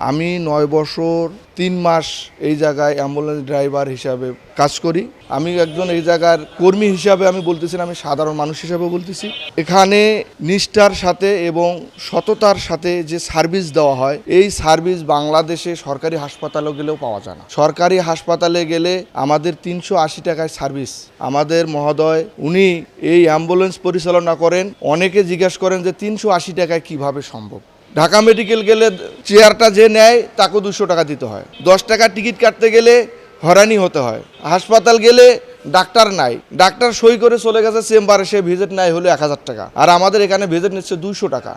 আমি ৯ বছর ৩ মাস এই জায়গায় অ্যাম্বুলেন্স ড্রাইভার হিসাবে কাজ করি। আমি একজন এই জায়গার কর্মী হিসাবে আমি বলতেছি না, আমি সাধারণ মানুষ হিসাবে বলতেছি। এখানে নিষ্ঠার সাথে এবং সততার সাথে যে সার্ভিস দেওয়া হয়, এই সার্ভিস বাংলাদেশে সরকারি হাসপাতালে গেলেও পাওয়া যায় না। সরকারি হাসপাতালে গেলে আমাদের ৩৮০ টাকায় সার্ভিস। আমাদের মহোদয় উনি এই অ্যাম্বুলেন্স পরিচালনা করেন। অনেকে জিজ্ঞাসা করেন যে ৩৮০ টাকায় কিভাবে সম্ভব। ঢাকা মেডিকেল গেলে চেয়ারটা যে নেয় তাকে 200 টাকা দিতে হয়। 10 টাকা টিকিট কাটতে গেলে হয়রানি হতে হয়। হাসপাতাল গেলে ডাক্তার নাই, ডাক্তার সই করে চলে গেছে চেম্বারে, সে ভিজিট নাই হলো 1000 টাকা, আর আমাদের এখানে ভিজিট নিচ্ছে 200 টাকা।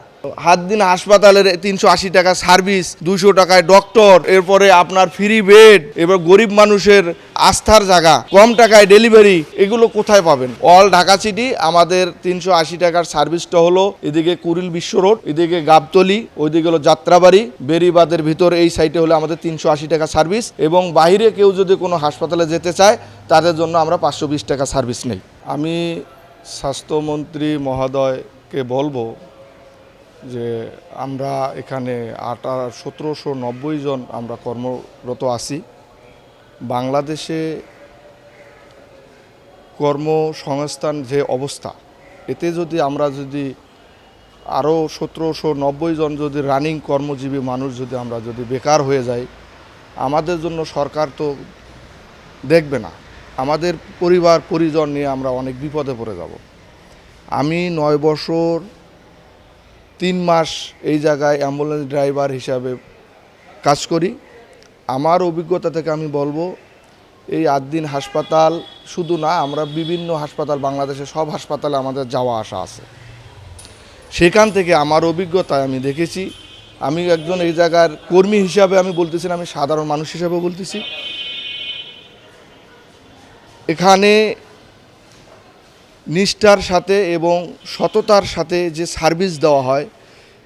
হাত দিন হাসপাতালের ৩৮০ টাকা সার্ভিস, 200 টাকায় ডক্টর, এরপরে আপনার ফ্রি বেড, এবার গরিব মানুষের আস্থার জায়গা, কম টাকায় ডেলিভারি, এগুলো কোথায় পাবেন? অল ঢাকা সিটি আমাদের ৩৮০ টাকার সার্ভিসটা হলো এদিকে কুড়িল বিশ্ব রোড, এদিকে গাবতলি, ওইদিকে হলো যাত্রাবাড়ি, বেরিবাদের ভিতর এই সাইডে হলো আমাদের ৩৮০ টাকা সার্ভিস। এবং বাইরে কেউ যদি কোনো হাসপাতালে যেতে চায় তাদের জন্য আমরা ৫২০ টাকা সার্ভিস নেই। আমি স্বাস্থ্যমন্ত্রী মহোদয়কে বলবো যে আমরা এখানে ১৭৯০ জন আমরা কর্মরত আছি। বাংলাদেশে কর্মসংস্থান যে অবস্থা, এতে যদি আমরা আরও ১৭৯০ জন যদি রানিং কর্মজীবী মানুষ আমরা যদি বেকার হয়ে যাই, আমাদের জন্য সরকার তো দেখবে না, আমাদের পরিবার পরিজন নিয়ে আমরা অনেক বিপদে পড়ে যাব। আমি ৯ বছর ৩ মাস এই জায়গায় অ্যাম্বুলেন্স ড্রাইভার হিসাবে কাজ করি। আমার অভিজ্ঞতা থেকে আমি বলবো, এই ৮ দিন হাসপাতাল শুধু না, আমরা বিভিন্ন হাসপাতাল, বাংলাদেশে সব হাসপাতালে আমাদের যাওয়া আসা আছে। সেখান থেকে আমার অভিজ্ঞতায় আমি দেখেছি, আমি একজন এই জায়গার কর্মী হিসাবে আমি বলতেছি না, আমি সাধারণ মানুষ হিসাবে বলতেছি। এখানে নিষ্ঠার সাথে এবং সততার সাথে যে সার্ভিস দেওয়া হয়,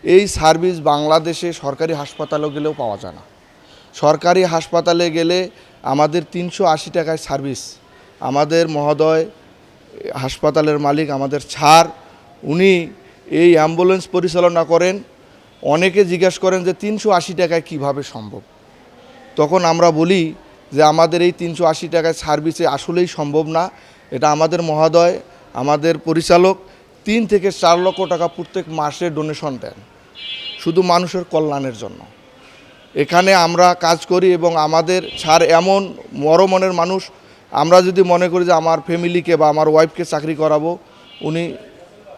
এই সার্ভিস বাংলাদেশে সরকারি হাসপাতালে গেলেও পাওয়া যায় না। সরকারি হাসপাতালে গেলে আমাদের ৩৮০ টাকায় সার্ভিস। আমাদের মহোদয় হাসপাতালের মালিক, আমাদের ছাড়, উনি এই অ্যাম্বুলেন্স পরিচালনা করেন। অনেকে জিজ্ঞাসা করেন যে ৩৮০ টাকায় কিভাবে সম্ভব। তখন আমরা বলি যে আমাদের এই ৩৮০ টাকায় সার্ভিসে আসলেই সম্ভব না। এটা আমাদের মহোদয়, আমাদের পরিচালক ৩ থেকে ৪ লক্ষ টাকা প্রত্যেক মাসে ডোনেশন দেন, শুধু মানুষের কল্যাণের জন্য। এখানে আমরা কাজ করি এবং আমাদের ছাড় এমন বড় মনের মানুষ, আমরা যদি মনে করি যে আমার ফ্যামিলিকে বা আমার ওয়াইফকে চাকরি করাবো, উনি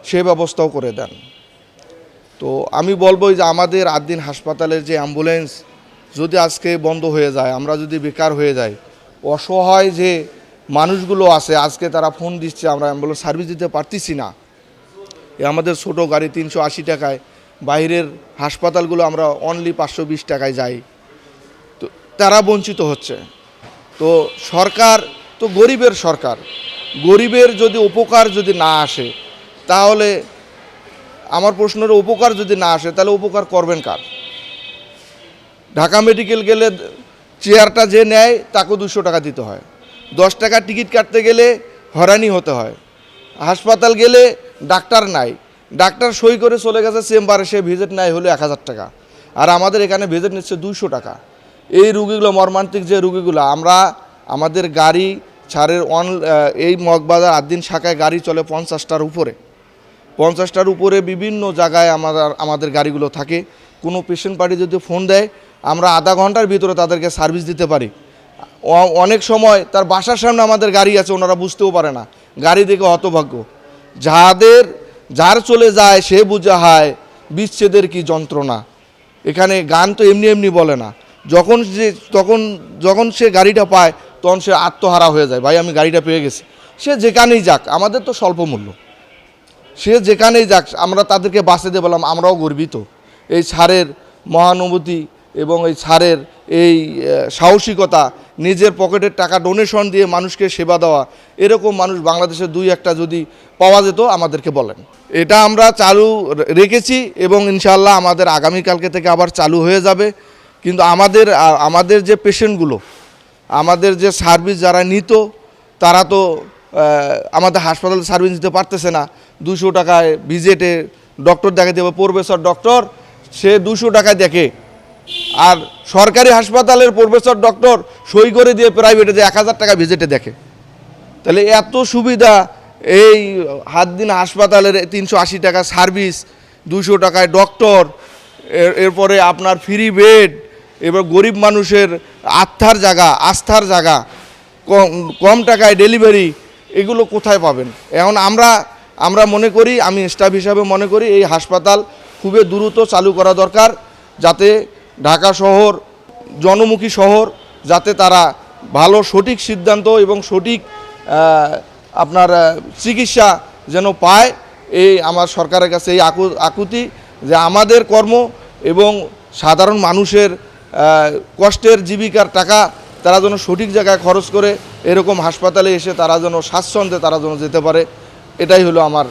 সে ব্যবস্থাও করে দেন। তো আমি বলবো যে আমাদের ৮ দিন হাসপাতালের যে অ্যাম্বুলেন্স যদি আজকে বন্ধ হয়ে যায়, আমরা যদি বেকার হয়ে যাই, অসহায় যে মানুষগুলো আছে, আজকে তারা ফোন দিচ্ছে আমরা অ্যাম্বুলেন্স সার্ভিস দিতে পারতেছি না, আমাদের ছোট গাড়ি ৩৮০ টাকায়, বাইরের হাসপাতালগুলো আমরা অনলি ৫২০ টাকায় যাই, তো তারা বঞ্চিত হচ্ছে। তো সরকার তো গরিবের সরকার, গরিবের যদি উপকার যদি না আসে, তাহলে আমার প্রশ্নের উপকার যদি না আসে, তাহলে উপকার করবেন কার? ঢাকা মেডিকেল গেলে চেয়ারটা যে নেয় তাকে 200 টাকা দিতে হয়। 10 টাকা টিকিট কাটতে গেলে হয়রানি হতে হয়। হাসপাতাল গেলে ডাক্তার নাই, ডাক্তার সই করে চলে গেছে চেম্বারে, সে ভিজিট নাই হলো 1000 টাকা, আর আমাদের এখানে ভিজিট নিচ্ছে 200 টাকা। এই রুগীগুলো, মর্মান্তিক যে রুগীগুলো, আমরা আমাদের গাড়ি ছাড়ের এই মগবাজার ৮ দিন শাখায় গাড়ি চলে 50টার উপরে, 50টার উপরে বিভিন্ন জায়গায় আমাদের গাড়িগুলো থাকে। কোনো পেশেন্ট পার্টি যদি ফোন দেয়, আমরা আধা ঘন্টার ভিতরে তাদেরকে সার্ভিস দিতে পারি। অনেক সময় তার বাসার সামনে আমাদের গাড়ি আছে, ওনারা বুঝতেও পারে না, গাড়ি দেখে হতভাগ্য। যার চলে যায় সে বুঝে হয় বিচ্ছেদের কি যন্ত্রণা। এখানে গান তো এমনি এমনি বলে না, যখন সে গাড়িটা পায় তখন সে আত্মহারা হয়ে যায়, ভাই আমি গাড়িটা পেয়ে গেছি। সে যেখানেই যাক, আমাদের তো স্বল্প মূল্য, সে যেখানেই যাক আমরা তাদেরকে বাঁচতে দিয়ে বললাম, আমরাও গর্বিত। এই ছাড়ের মহানুভূতি এবং এই ছাড়ের এই সাহসিকতা, নিজের পকেটের টাকা ডোনেশন দিয়ে মানুষকে সেবা দেওয়া, এরকম মানুষ বাংলাদেশে 2-1টা যদি পাওয়া যেত আমাদেরকে বলেন। এটা আমরা চালু রেখেছি এবং ইনশাআল্লাহ আমাদের আগামীকালকে থেকে আবার চালু হয়ে যাবে। কিন্তু আমাদের যে পেশেন্টগুলো, আমাদের যে সার্ভিস যারা নিত, তারা তো আমাদের হাসপাতালে সার্ভিস দিতে পারতেছে না। 200 টাকায় ভিজিটে ডক্টর দেখাতে হবে, প্রফেসর ডক্টর, সে 200 টাকায় দেখে, আর সরকারি হাসপাতালের প্রফেসর ডক্টর সই করে দিয়ে প্রাইভেটে যে 1000 টাকা ভিজিটে দেখে। তাহলে এত সুবিধা এই হাতদিন হাসপাতালের 380 টাকা সার্ভিস, 200 টাকায় ডক্টর, এরপরে আপনার ফ্রি বেড, এবার গরিব মানুষের আস্থার জায়গা, কম টাকায় ডেলিভারি, এগুলো কোথায় পাবেন? এখন আমরা মনে করি, আমি স্টাফ হিসাবে মনে করি এই হাসপাতাল খুবই দ্রুত চালু করা দরকার, যাতে ঢাকা শহর জনমুখী শহর, যাতে তারা ভালো সঠিক সিদ্ধান্ত এবং সঠিক আপনার চিকিৎসা যেন পায়। এই আমার সরকারের কাছে এই আকুতি যে আমাদের কর্ম এবং সাধারণ মানুষের কষ্টের জীবিকার টাকা তারা যেন সঠিক জায়গায় খরচ করে এরকম হাসপাতালে এসে তারা যেন স্বাচ্ছন্দ্যে তারা যেন যেতে পারে, এটাই হলো আমার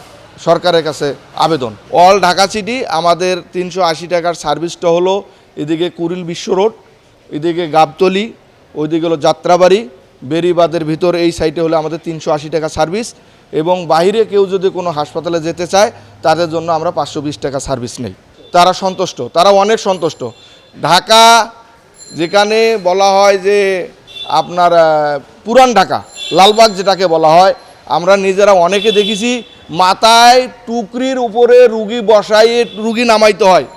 সরকারের কাছে আবেদন। অল ঢাকা সিটি আমাদের 380 টাকার সার্ভিসটা হলো এদিকে কুড়িল বিশ্ব রোড, এদিকে গাবতলি, ওইদিকে হলো যাত্রাবাড়ি, বেরিবাদের ভিতর এই সাইটে হলো আমাদের 380 টাকা সার্ভিস। এবং বাইরে কেউ যদি কোনো হাসপাতালে যেতে চায় তাদের জন্য আমরা 520 টাকা সার্ভিস নেই। তারা সন্তুষ্ট, তারা অনেক সন্তুষ্ট। ঢাকা যেখানে বলা হয় যে আপনার পুরান ঢাকা, লালবাগ যেটাকে বলা হয়, আমরা নিজেরা অনেকে দেখেছি মাথায় টুকরির উপরে রুগী বসাইয়ে রুগী নামাইতে হয়,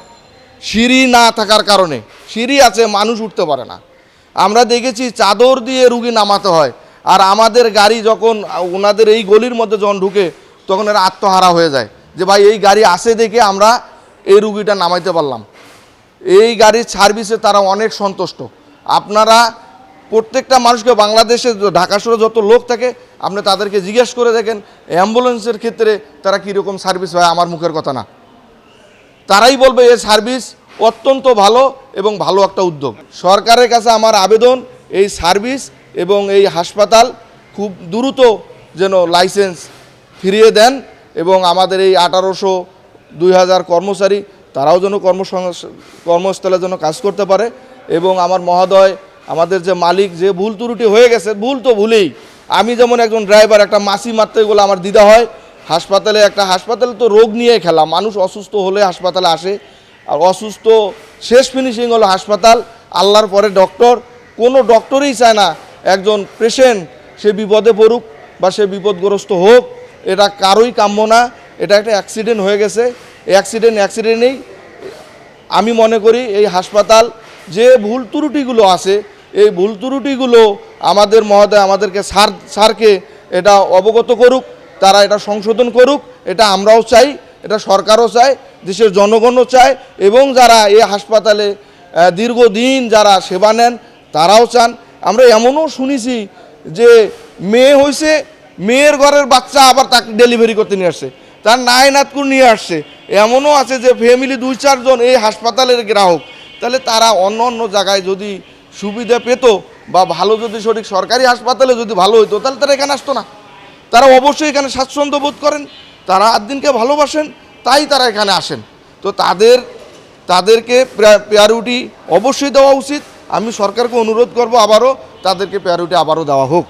সিঁড়ি না থাকার কারণে। সিঁড়ি আছে, মানুষ উঠতে পারে না। আমরা দেখেছি চাদর দিয়ে রুগী নামাতে হয়। আর আমাদের গাড়ি যখন ওনাদের এই গলির মধ্যে যখন ঢুকে তখন এরা আত্মহারা হয়ে যায় যে ভাই এই গাড়ি আসে দেখে আমরা এই রুগীটা নামাইতে পারলাম। এই গাড়ির সার্ভিসে তারা অনেক সন্তুষ্ট। আপনারা প্রত্যেকটা মানুষকে, বাংলাদেশে ঢাকা শহরে যত লোক থাকে আপনি তাদেরকে জিজ্ঞেস করে দেখেন অ্যাম্বুলেন্সের ক্ষেত্রে তারা কীরকম সার্ভিস হয়। আমার মুখের কথা না, তারাই বলবে এই সার্ভিস অত্যন্ত ভালো এবং ভালো একটা উদ্যোগ। সরকারের কাছে আমার আবেদন, এই সার্ভিস এবং এই হাসপাতাল খুব দ্রুত যেন লাইসেন্স ফিরিয়ে দেন এবং আমাদের এই 1800-2000 কর্মচারী তারাও যেন কর্মস্থলে যেন কাজ করতে পারে। এবং আমার মহোদয়, আমাদের যে মালিক, যে ভুল ত্রুটি হয়ে গেছে, ভুল তো ভুলেই। আমি যেমন একজন ড্রাইভার, একটা মাসি মারতে গেলে আমার দ্বিধা হয়। হাসপাতালে তো রোগ নিয়ে খেলা, মানুষ অসুস্থ হলে হাসপাতালে আসে, আর অসুস্থ শেষ ফিনিশিং হলো হাসপাতাল। আল্লাহর পরে ডক্টর, কোনো ডক্টরই চায় না একজন পেশেন্ট সে বিপদে পড়ুক বা সে বিপদগ্রস্ত হোক, এটা কারোই কাম্য না। এটা একটা অ্যাক্সিডেন্ট হয়ে গেছে, এই অ্যাক্সিডেন্টেই আমি মনে করি এই হাসপাতাল যে ভুল ত্রুটিগুলো আছে, এই ভুল ত্রুটিগুলো আমাদের মহোদয় আমাদেরকে স্যারকে এটা অবগত করুক, তারা এটা সংশোধন করুক। এটা আমরাও চাই, এটা সরকারও চায়, দেশের জনগণও চায়, এবং যারা এই হাসপাতালে দীর্ঘদিন যারা সেবা নেন তারাও চান। আমরা এমনও শুনেছি যে মেয়ে হয়েছে, মেয়ের ঘরের বাচ্চা আবার তাকে ডেলিভারি করতে নিয়ে আসছে, তার নায়নাতকুর নিয়ে আসছে। এমনও আছে যে ফ্যামিলি 2-4 জন এই হাসপাতালের গ্রাহক। তাহলে তারা অন্য অন্য জায়গায় যদি সুবিধা পেত বা ভালো যদি সঠিক সরকারি হাসপাতালে যদি ভালো হতো, তাহলে তারা এখানে আসতো না। তারা অবশ্যই এখানে স্বাচ্ছন্দ্য বোধ করেন, তারা আদ্দিনকে ভালোবাসেন, তাই তারা এখানে আসেন। তো তাদেরকে প্রায়োরিটি অবশ্যই দেওয়া উচিত। আমি সরকারকে অনুরোধ করব আবারও তাদেরকে প্রায়োরিটি আবারও দেওয়া হোক।